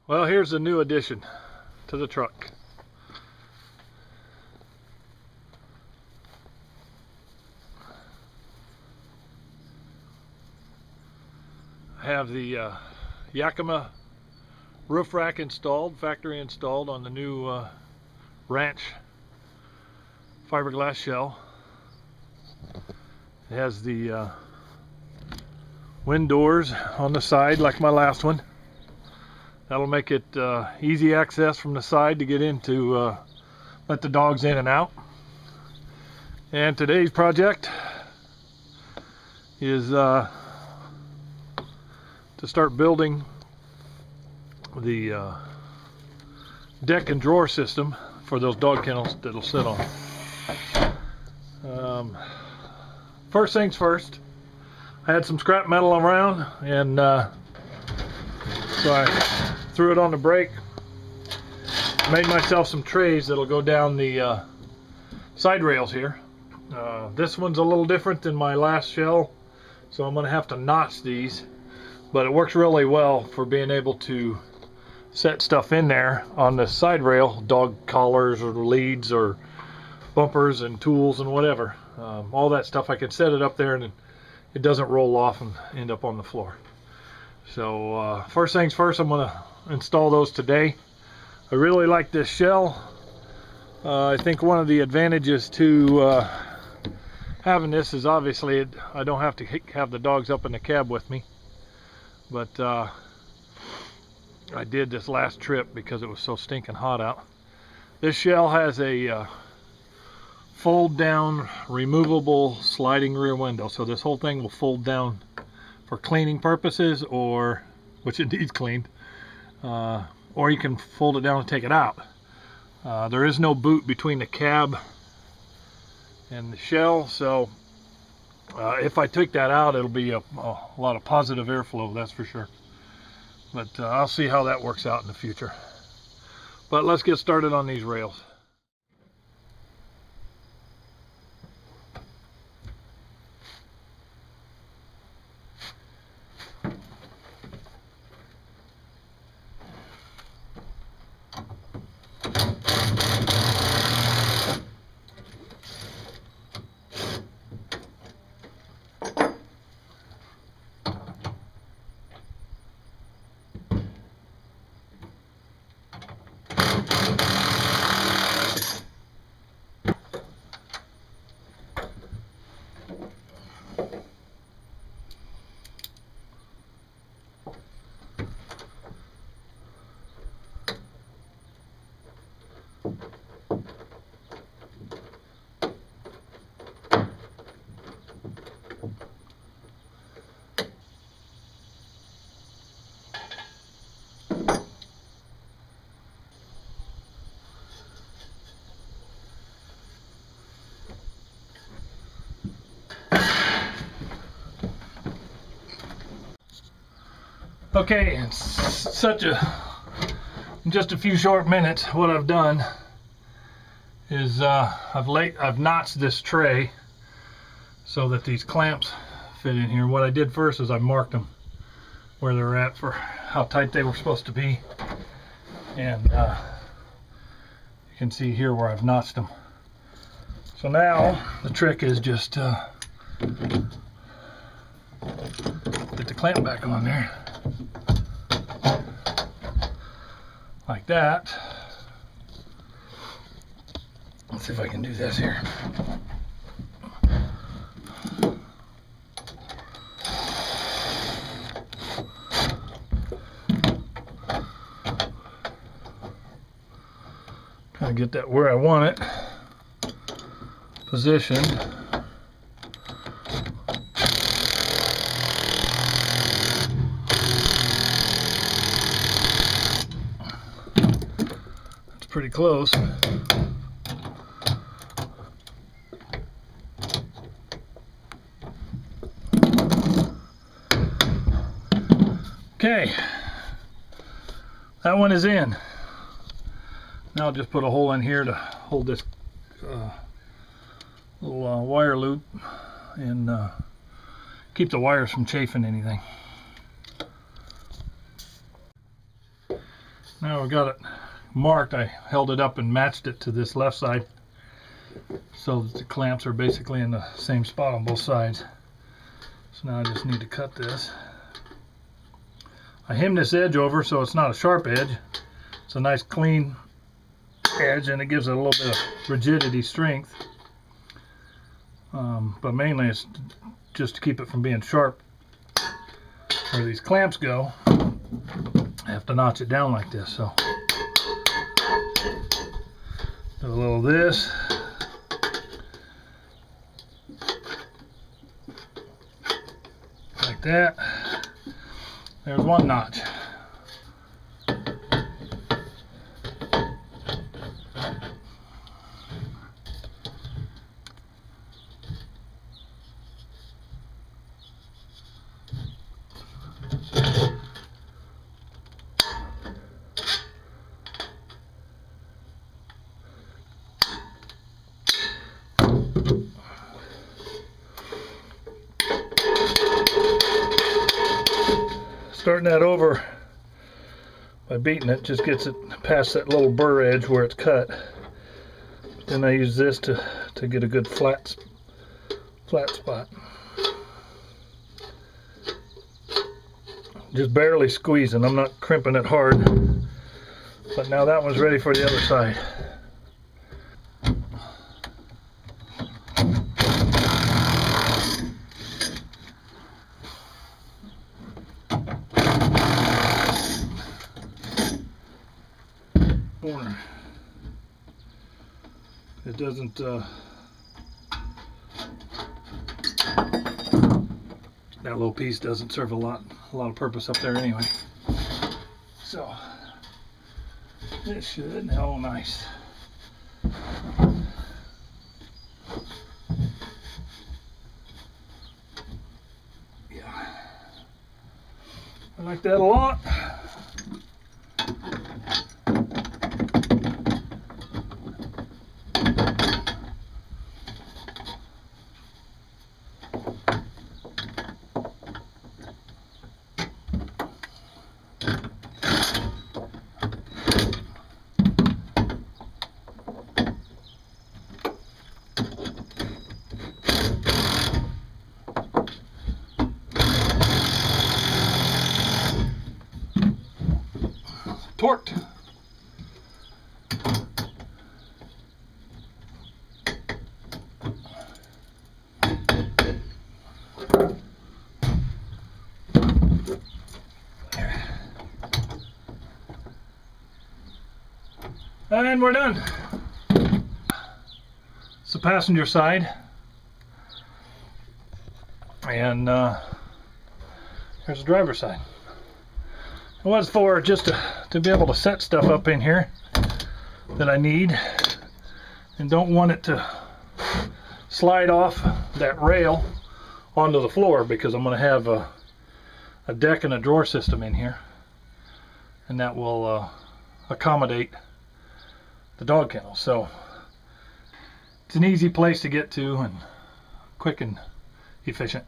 Well, here's the new addition to the truck. I have the Yakima roof rack installed, factory installed on the new ranch fiberglass shell. It has the Windoors on the side like my last one. That'll make it easy access from the side to get in to let the dogs in and out. And today's project is to start building the deck and drawer system for those dog kennels that'll sit on. First things first, I had some scrap metal around, and so I threw it on the brake, made myself some trays that'll go down the side rails here. This one's a little different than my last shell, so I'm going to have to notch these, but it works really well for being able to set stuff in there on the side rail, dog collars or leads or bumpers and tools and whatever. All that stuff, I can set it up there and it doesn't roll off and end up on the floor. So first things first, I'm going to install those today. I really like this shell. I think one of the advantages to having this is obviously I don't have to have the dogs up in the cab with me, but I did this last trip because it was so stinking hot out. This shell has a fold down removable sliding rear window, so this whole thing will fold down for cleaning purposes, or which it needs cleaned, or you can fold it down and take it out. There is no boot between the cab and the shell, so if I took that out, it'll be a lot of positive airflow, that's for sure. But I'll see how that works out in the future. But let's get started on these rails. Okay, in just a few short minutes, what I've done is I've notched this tray so that these clamps fit in here. What I did first is I marked them where they're at for how tight they were supposed to be, and you can see here where I've notched them. So now the trick is just get the clamp back on there like that. Let's see if I can do this here. Kind of get that where I want it positioned. Pretty close. Okay, that one is in. Now I'll just put a hole in here to hold this little wire loop and keep the wires from chafing anything. Now we got it marked. I held it up and matched it to this left side so that the clamps are basically in the same spot on both sides. So now I just need to cut this. I hemmed this edge over so it's not a sharp edge. It's a nice clean edge and it gives it a little bit of rigidity, strength. But mainly it's just to keep it from being sharp. Where these clamps go, I have to notch it down like this. So do a little of this. Like that. There's one notch. Starting that over by beating it just gets it past that little burr edge where it's cut. But then I use this to get a good flat spot. Just barely squeezing. I'm not crimping it hard. But now that one's ready for the other side. Corner. It doesn't that little piece doesn't serve a lot of purpose up there anyway. So this should, oh nice. Yeah. I like that a lot. Torqued. And we're done. It's the passenger side. And here's the driver's side. It was for just to be able to set stuff up in here that I need and don't want it to slide off that rail onto the floor, because I'm going to have a deck and a drawer system in here, and that will accommodate the dog kennel. So it's an easy place to get to and quick and efficient.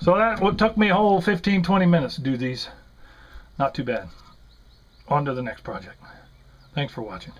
So that took me a whole 15-20 minutes to do these. Not too bad. On to the next project. Thanks for watching.